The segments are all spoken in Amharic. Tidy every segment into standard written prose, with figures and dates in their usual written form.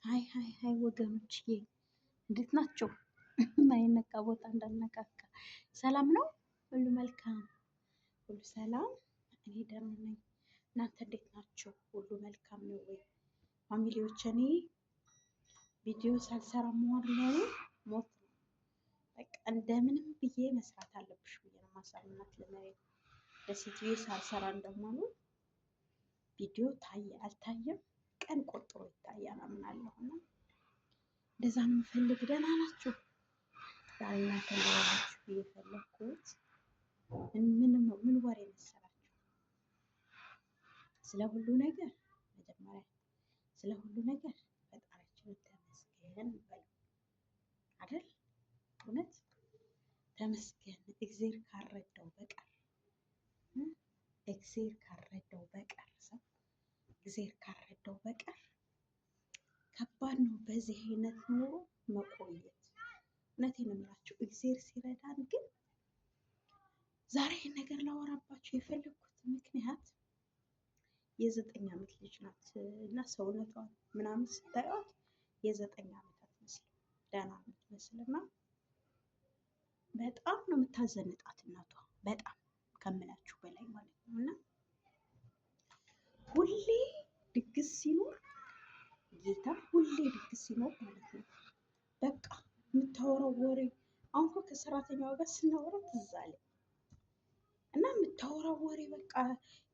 ሀይ ወገኖችዬ እንዴት ናቸው? ማይነካ ቦታ እንዳልነካካ ሰላም ነው? ሁሉ መልካም፣ ሁሉ ሰላም። እኔ ደህና ነኝ። እናንተ እንዴት ናቸው? ሁሉ መልካም ነው ወይ? ፋሚሊዎች፣ እኔ ቪዲዮ ሳልሰራ መሆን ላይ ሞት ነው። በቃ እንደምንም ብዬ መስራት አለብሽ ብዬ ነው ማሳምናት ለመሬት ለሴትዮ ሳልሰራ እንደማሉ ቪዲዮ ታየ አልታየም ቀን ቆጥሮ ይታያል አምናለሁ። እና እንደዛ ነው የምፈልግ። ደህና ናችሁ? ዛሬ ላተለያችሁ የፈለግኩት ምን ወሬ መሰላችሁ? ስለ ሁሉ ነገር መጀመሪያ ስለ ሁሉ ነገር ፈጣሪያችንን ተመስገን በሉ አይደል? እውነት ተመስገን። እግዜር ካረዳው በቀር እግዜር ካረዳው በቀር ሰው እግዜር ካረዳው በቀር ከባድ ነው በዚህ አይነት ኑሮ መቆየት። እውነቴን ነው የምላችሁ። እግዜር ሲረዳን ግን ዛሬ ይህን ነገር ላወራባችሁ የፈለግኩት ምክንያት የ9 ዓመት ልጅ ናት እና ሰውነቷን ምናምን ስታዩት የ9 ዓመት አትመስልም፣ ደህና የምትመስል እና በጣም ነው የምታዘንጣት እናቷ፣ በጣም ከምላችሁ በላይ ማለት ነው። እና ሁሌ ድግስ ሲኖር ጌታ ሁሌ ድግስ ሲኖር ማለት ነው በቃ የምታወራው ወሬ አሁን እኮ ከሰራተኛዋ ጋር ስናወራ ትዝ አለኝ እና የምታወራው ወሬ በቃ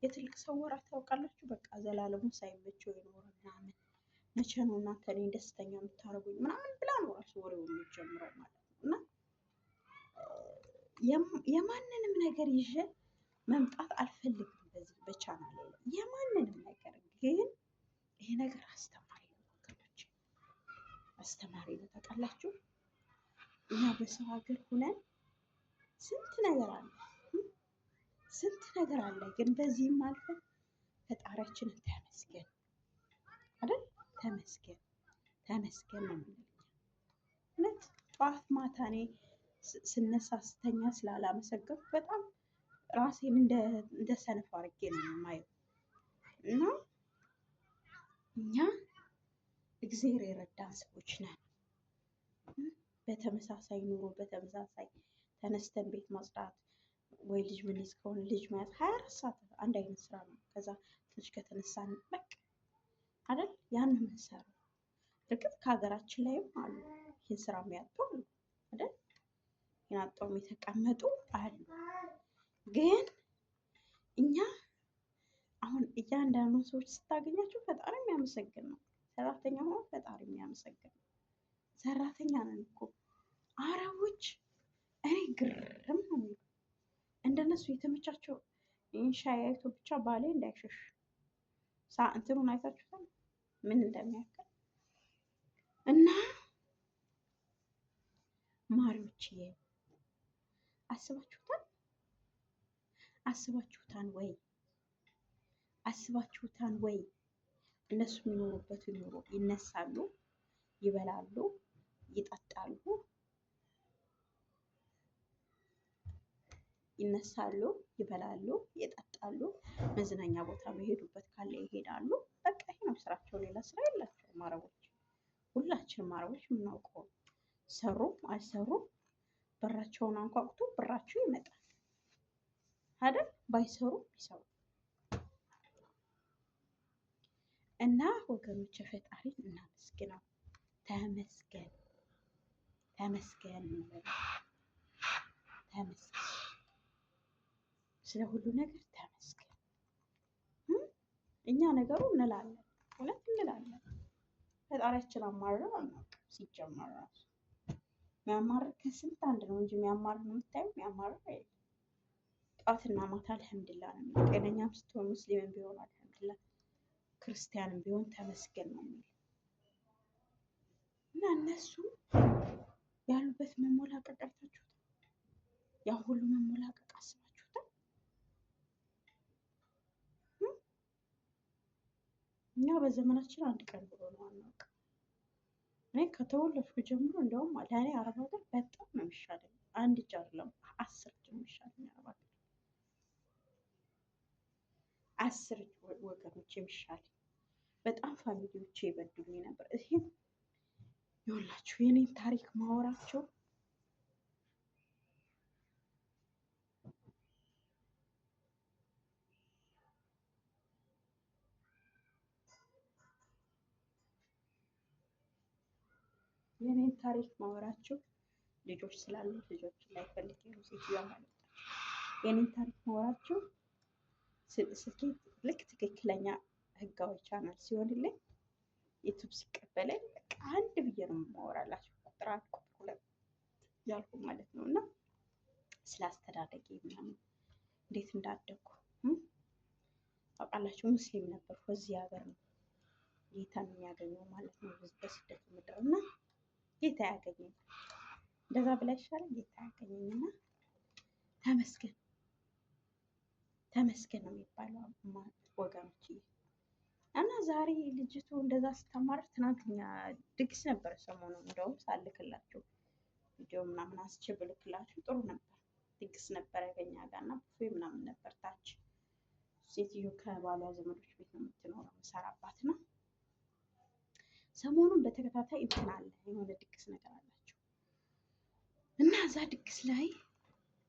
የትልቅ ሰው ወሬ ታውቃላችሁ። በቃ ዘላለሙ ሳይመቸው የኖረ ምናምን መቼ ነው እናንተ እኔን ደስተኛ የምታደርጉኝ ምናምን ብላ ነው ራሱ ወሬው የሚጀምረው ማለት ነው። እና የማንንም ነገር ይዤ መምጣት አልፈልግም በዚህ በቻናል ላይ የማንንም ነገር። ግን ይሄ ነገር አስተማሪ ነው ወገኖች፣ አስተማሪ ነው ታውቃላችሁ። እኛ በሰው ሀገር ሁነን ስንት ነገር አለ፣ ስንት ነገር አለ። ግን በዚህም አልፈን ፈጣሪያችንን ተመስገን አይደል? ተመስገን ተመስገን ነው የምንለው። እውነት ጠዋት ማታ እኔ ስነሳ ስተኛ ስላላመሰገንኩ በጣም ራሴን እንደ ሰነፍ አድርጌ ነው የማየው። እና እኛ እግዜር የረዳን ሰዎች ነን። በተመሳሳይ ኑሮ በተመሳሳይ ተነስተን ቤት ማጽዳት ወይ ልጅ ምን ከሆነ ልጅ መያዝ 24 ሰዓት አንድ አይነት ስራ ነው። ከዛ ልጅ ከተነሳን በቃ አይደል ያን የምንሰራው። እርግጥ ከሀገራችን ላይም አሉ ይህን ስራ የሚያጡ አሉ አይደል? ያጣውም የተቀመጡ አሉ። ግን እኛ አሁን እያንዳንዱ ሰዎች ስታገኛቸው ፈጣሪ የሚያመሰግን ነው። ሰራተኛ ሆኖ ፈጣሪ የሚያመሰግን ነው። ሰራተኛ ነን እኮ አረቦች። እኔ ግርም ነው የሚሉ እንደነሱ የተመቻቸው ሻይ አይቶ ብቻ ባሌ እንዳይሸሽ እንትኑን አይታችሁታል ምን እንደሚያክል። እና ማሪዎችዬ አስባችሁታል? አስባችሁታን ወይ? አስባችሁታን ወይ? እነሱ የሚኖሩበት ኑሮ ይነሳሉ፣ ይበላሉ፣ ይጠጣሉ፣ ይነሳሉ፣ ይበላሉ፣ ይጠጣሉ። መዝናኛ ቦታ መሄዱበት ካለ ይሄዳሉ። በቃ ይሄ ነው ስራቸው። ሌላ ስራ የላቸውም አረቦች። ሁላችንም አረቦች የምናውቀው ሰሩም አልሰሩም በራቸውን አንኳኩቶ ብራቸው ይመጣል አይደል? ባይሰሩም ቢሰሩ እና ወገኖች ፈጣሪ እናመስግነው። ተመስገን ተመስገን ተመስገን፣ ስለ ሁሉ ነገር ተመስገን። እኛ ነገሩ እንላለን፣ እውነት እንላለን። ፈጣሪያችን አማርረን አናውቅም። ሲጀመር ራሱ የሚያማርር ከስንት አንድ ነው እንጂ የሚያማርር ነው የምታዩ፣ የሚያማርር አይደለም። ጠዋትና ማታ አልሐምዱሊላህ ነው የሚለው። ጤነኛም ስትሆን ሙስሊምም ቢሆን አልሐምዱሊላህ፣ ክርስቲያንም ቢሆን ተመስገን ነው የሚለው። እና እነሱ ያሉበት መሞላቀቅ አይታችሁታል? ያ ሁሉ መሞላቀቅ አስባችሁታል? እኛ በዘመናችን አንድ ቀን ብሎ ነው አናውቅም። እኔ ከተወለድኩ ጀምሮ እንደውም ለእኔ አረብ ሀገር በጣም ነው የሚሻለኝ። አንድ እጅ አይደለም 10 እጅ ነው የሚሻለኝ አረብ ሀገር። 10 እጅ ወገኖች የሚሻለኝ በጣም ፋሚሊዎቼ ይበድሉኝ ነበር። ይሄም ይኸውላችሁ የኔን ታሪክ ማወራቸው ልጆች ስላሉ ልጆች ላይ ፈልጌ ነው ሴትዮዋ ማለት ነው። የኔን ታሪክ ማወራቸው ስልኬ ልክ ትክክለኛ ህጋዊ ቻናል ሲሆንልኝ ዩቱብ ሲቀበለኝ በቃ አንድ ብዬ ነው የማወራላችሁ። ቁጥር አንድ ቁጥር ሁለት ያልኩ ማለት ነው። እና ስለ አስተዳደጌ ምናምን እንዴት እንዳደግኩ ታውቃላችሁ። ሙስሊም ነበርኩ። እዚህ ሀገር ነው ጌታን የሚያገኘው ማለት ነው። በስደት ምድር እና ጌታ ያገኘኝ እንደዛ ብላ ይሻላል። ጌታ ያገኘኝና ተመስገን ተመስገን ነው የሚባለው ወገኖች። እና ዛሬ ልጅቱ እንደዛ ስተማር ትናንትኛ ድግስ ነበረ ሰሞኑን። እንደውም ሳልክላችሁ ቪዲዮ ምናምን አስቼ ብልክላችሁ ጥሩ ነበር። ድግስ ነበረ ከኛ ጋር እና ቡፌ ምናምን ነበር ታች። ሴትዮ ከባሏ ዘመዶች ቤት ነው የምትኖረው፣ የምሰራባት ነው። ሰሞኑን በተከታታይ እንትን አለ የሆነ ድግስ ነገር አላቸው እና እዛ ድግስ ላይ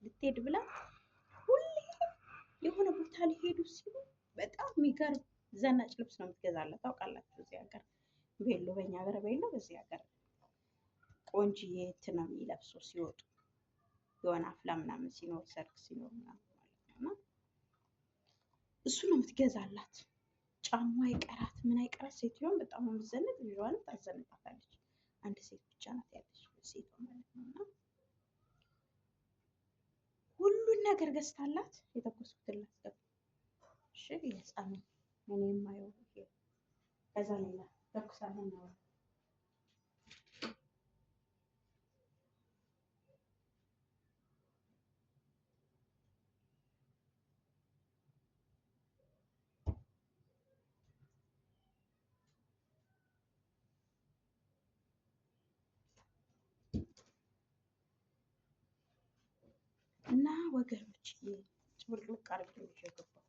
ልትሄድ ብላ ሁሌ የሆነ ቦታ ሊሄዱ ሲሉ በጣም የሚገርም ዘናጭ ልብስ ነው የምትገዛላት። ታውቃላችሁ እዚህ ሀገር ቤሎ፣ በእኛ ሀገር ቤሎ፣ በዚህ ሀገር ቆንጅዬ እንትን ነው የሚለብሱ ሲወጡ የሆነ አፍላ ምናምን ሲኖር ሰርግ ሲኖር ምናምን ማለት ነው። እና እሱ ነው የምትገዛላት። ጫማ አይቀራት ምን አይቀራት። ሴትዮን በጣም የምትዘንጥ ልጇንም ታዘንጣታለች። አንድ ሴት ብቻ ናት ያለች ሴቷ ማለት ነው። እና ሁሉን ነገር ገዝታላት የተኮስኩትን ላስገባ እሺ የህፃኑ እኔ የማየው ከዛ ሌላ ተኩሳለን ነው እና ወገኖች ጭብልቅልቅ አድርጌ የገባው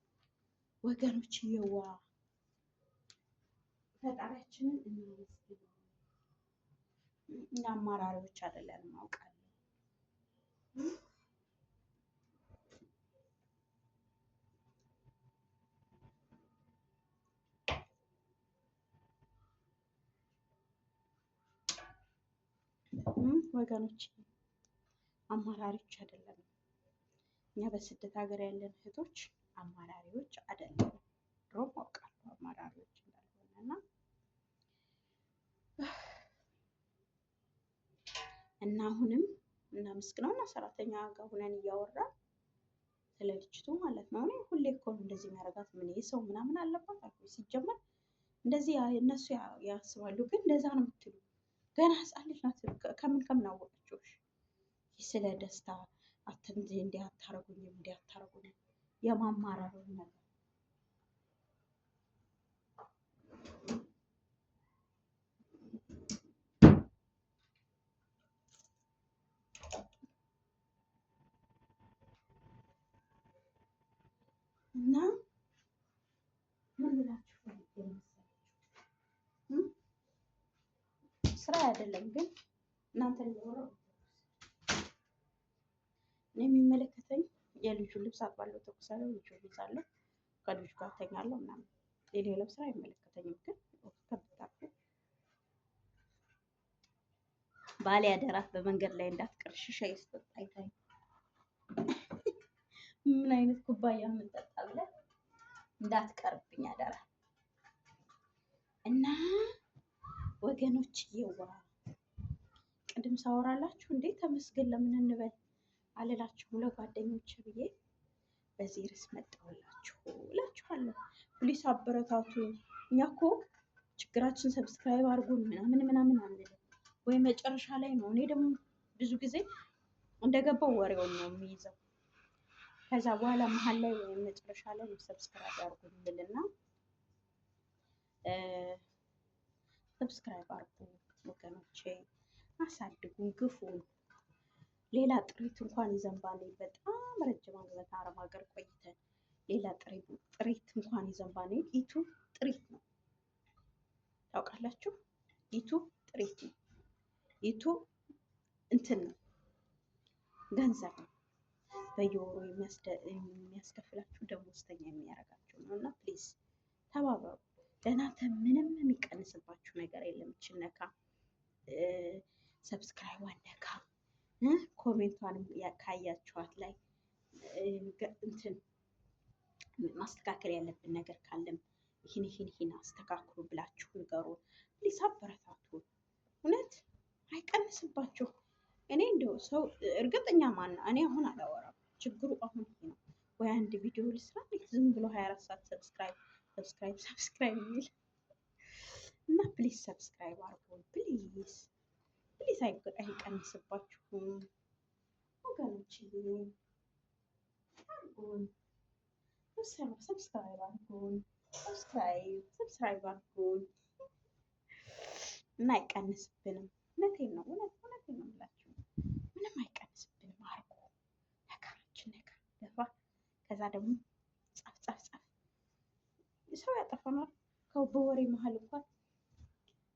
ወገኖች የዋ ፈጣሪያችንን እናመስግን። እኛ አማራሪዎች አይደለንም አውቃለሁ። ወገኖች አማራሪዎች አይደለንም። እኛ በስደት ሀገር ያለን እህቶች አማራሪዎች አይደለም። ድሮም አውቃለሁ አማራሪዎች እንዳልሆነና እና አሁንም እናመስግነው እና ሰራተኛ ጋር ሆነን እያወራን ስለ ልጅቱ ማለት ነው። እኔ ሁሌ እኮ ነው እንደዚህ የሚያደርጋት ምን የሰው ምናምን አለባት አልኩኝ። ሲጀመር እንደዚህ እነሱ ያስባሉ፣ ግን እንደዛ ነው የምትሉ። ገና ህፃን ልጅ ናት። ከምን አወቀችው? ስለ ደስታ እንዲያታረጉኝም እንዲያታረጉኝም የማማራሩን ነገር እና ምን ብላችሁ ስራ አይደለም ግን እናንተ ሊወራው እኔ የሚመለከተኝ የልጁ ልብስ አጥባለሁ፣ ተኩሳለሁ፣ ልጁ ልብሳለሁ፣ ከልጁ ጋር ተኛለሁ ምናምን። የሌላው ስራ አይመለከተኝም። ግን ከብታኩ ባሌ አደራ በመንገድ ላይ እንዳትቀር ሻይ ስጠጣ አይታይ ምን አይነት ኩባያ የምንጠጣ ብለህ እንዳትቀርብኝ አደራ። እና ወገኖች የዋ ቅድም ሳወራላችሁ እንዴ ተመስገን ለምን እንበል አልላችሁም ለጓደኞቼ ብዬ በዚህ ርዕስ መጣሁላችሁ እላችኋለሁ። ፕሊስ አበረታቱ። እኛ እኮ ችግራችን ሰብስክራይብ አድርጉን ምናምን ምናምን አንልም ወይ መጨረሻ ላይ ነው። እኔ ደግሞ ብዙ ጊዜ እንደገባው ወሬውን ነው የሚይዘው። ከዛ በኋላ መሀል ላይ ወይም መጨረሻ ላይ ሰብስክራይብ አድርጉን ልልና ሰብስክራይብ አድርጉ ወገኖቼ፣ አሳድጉን፣ ግፉን። ሌላ ጥሪት እንኳን ይዘን ባንሄድ በጣም ረጅም ዓመት አረብ ሀገር ቆይተን ሌላ ጥሪት እንኳን ይዘን ባንሄድ ዩቱብ ጥሪት ነው። ታውቃላችሁ። ዩቱብ ጥሪት ነው። ዩቱብ እንትን ነው፣ ገንዘብ ነው። በየወሩ የሚያስከፍላችሁ ደሞዝተኛ የሚያደርጋችሁ ነው። እና ፕሊዝ ተባበሩ። ለእናንተ ምንም የሚቀንስባችሁ ነገር የለም። እችን ነካ፣ ሰብስክራይቧን ነካ፣ ኮሜንቷንም ካያችኋት ላይ እንትን ማስተካከል ያለብን ነገር ካለም ይህን አስተካክሉ ብላችሁ ንገሩን። ፕሊዝ አበረታቱ። እውነት አይቀንስባችሁ። እኔ እንደው ሰው እርግጠኛ ማን ነው? እኔ አሁን አላወራም። ችግሩ አሁን ይሄ ነው። ወይ አንድ ቪዲዮ ልስራ ዝም ብሎ 24 ሰዓት ሰብስክራይብ የሚል እና ፕሊዝ ሰብስክራይብ አድርጉን። ፕሊዝ አይቀንስባችሁም ወገኖች። አድርጉን፣ ሰብስክራይብ አድርጉን፣ ሰብስክራይብ አድርጉን እና አይቀንስብንም። እውነቴን ነው የምላችሁ፣ ምንም አይቀንስብንም። አድርጉ፣ ነካችን ነካ ደፋ። ከዛ ደግሞ ጻፍ ሰው ያጠፋናል። በወሬ መሀል እንኳን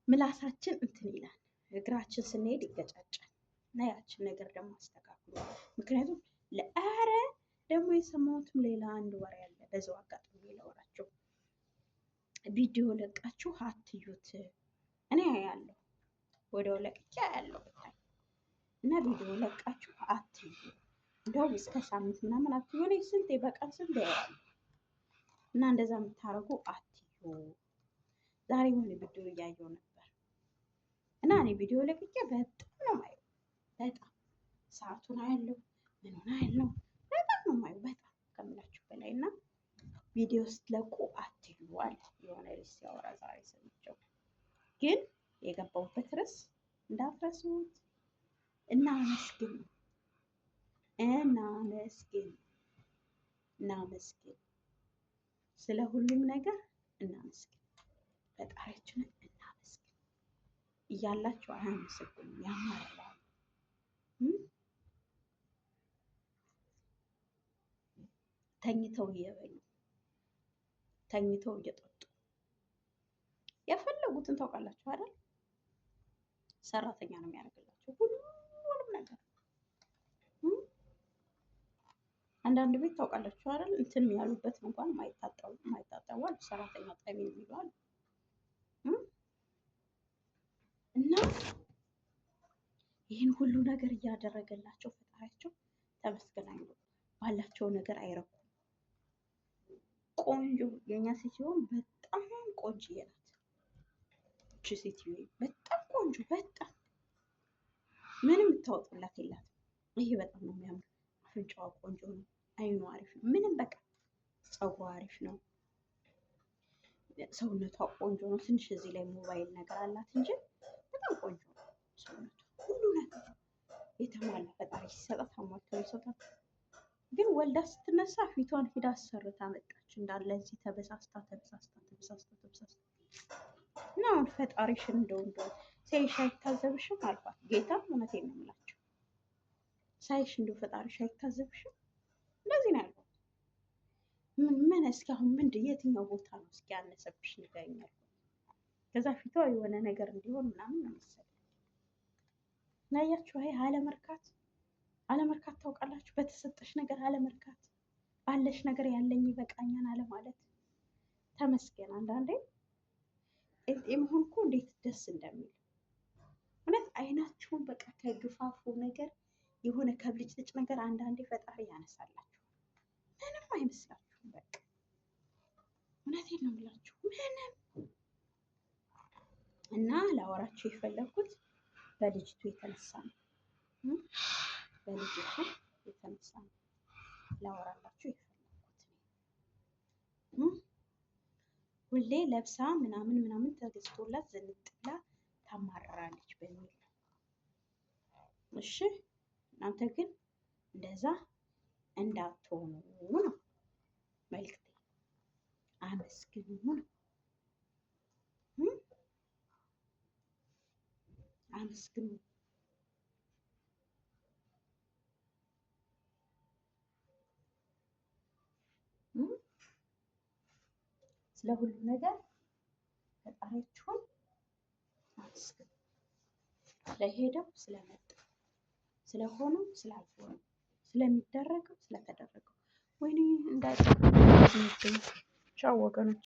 ምላሳችን እንትን ይላል፣ እግራችን ስንሄድ ይገጫጫል። እና ያችን ነገር ደግሞ አስተካክሉ። ምክንያቱም ለአረ ደግሞ የሰማሁትም ሌላ አንድ ወሬ አለ። በዛው አጋጣሚ ላወራችሁ። ቪዲዮ ለቃችሁ አትዩት። እኔ ያለው ወዲያው ለቅቄ ያለው ብታይ እና ቪዲዮ ለቃችሁ አትዩ። እንደውም እስከ ሳምንት ምናምን አትዩ። እኔ ስንቴ በቀን ስንት ያያሉ። እና እንደዛ የምታደርጉ አትዩ። ዛሬ የሆነ ቪዲዮ እያየው ነበር እና እኔ ቪዲዮ ለቅቄ በጣም ነው ማየው። በጣም ሰዓቱን አያለው፣ ምኑን አያለው፣ በጣም ነው ማየው፣ በጣም ከምላችሁ በላይ። እና ቪዲዮ ስትለቁ አትዩ አለ የሆነ ልጅ ሲያወራ ዛሬ ሰምቼው። ግን የገባሁበት ርዕስ እንዳትረሱት። እናመስግን። ስለ ሁሉም ነገር እናመስግን። ፈጣሪያችንን እናመስግን። እያላችሁ አያመሰግኑም፣ ያማርራሉ። ተኝተው እየበሉ ተኝተው እየጠጡ የፈለጉትን ታውቃላችሁ አይደል? ሰራተኛ ነው የሚያደርግላቸው ሁሉንም ነገር። አንዳንድ ቤት ታውቃላችሁ አይደል? እንትን ያሉበት እንኳን ማይታጠቡ አሉ፣ ሰራተኛ ጠቢ የሚሉ አሉ። እና ይህን ሁሉ ነገር እያደረገላቸው ፈጣሪያቸው ተመስገን አይሉ። ባላቸው ነገር አይረኩም። ቆንጆ የኛ ሴትዮ በጣም ቆንጆዬ ናት። እቺ ሴትዮ በጣም ቆንጆ፣ በጣም ምንም የምታወጡላት የላትም። ይሄ በጣም ነው የሚያምር። አፍንጫዋ ቆንጆ ነው፣ አይኑ አሪፍ ነው፣ ምንም በቃ ፀጉሯ አሪፍ ነው፣ ሰውነቷ ቆንጆ ነው። ትንሽ እዚህ ላይ ሞባይል ነገር አላት እንጂ በጣም ቆንጆ ነው ሰውነቷ። ሁሉ ነገር የተሟላ ፈጣሪ ሲሰጣት አሟልቶ ይሰጣት። ግን ወልዳ ስትነሳ ፊቷን ሂዳ አሰርታ መጣች። እንዳለ እዚህ ተበሳስታ እና አሁን ፈጣሪሽን እንደው ሳይሽ አይታዘብሽም አልኳት። ጌታ እውነቴን ነው የምላቸው፣ ሳይሽ እንደው ፈጣሪሽ አይታዘብሽም? እንደዚህ ነው ያልኳት። ምን እስኪ አሁን የትኛው ቦታ ነው እስኪ ያነሰብሽ ንገሪኝ አልኳት። ከዛ ፊቷ የሆነ ነገር እንዲሆን ምናምን ነው መሰለኝ። ያያችሁ ይሄ አለመርካት ታውቃላችሁ? በተሰጠሽ ነገር አለመርካት፣ ባለሽ ነገር ያለኝ ይበቃኛል አለ ማለት። ተመስገን። አንዳንዴ ጤንጤ መሆን እኮ እንዴት ደስ እንደሚል እውነት። አይናችሁን በቃ ከግፋፉ ነገር የሆነ ከብልጭልጭ ነገር አንዳንዴ ፈጣሪ ያነሳላችሁ፣ ምንም አይመስላችሁም። በቃ እውነቴን ነው የምላችሁ ምንም። እና ላወራችሁ የፈለኩት በልጅቱ የተነሳ ነው። በልጅቱ የተነሳ ነው ላወራላችሁ የፈለኩት። ሁሌ ለብሳ ምናምን ተገዝቶላት ዝንጥ ብላ ታማርራለች በሚል ነው። እሺ እናንተ ግን እንደዛ እንዳትሆኑ ነው መልክቴ። አመስግኑ ነው። አመስግኑ። ስለ ሁሉ ነገር ፈጣሪያችሁን አታስብም። ስለሄደው ስለመጣ ስለሆነው ስላልሆነው ስለሚደረገው ስለተደረገው ወይኔ እንዳይጠ ቻው ወገኖች።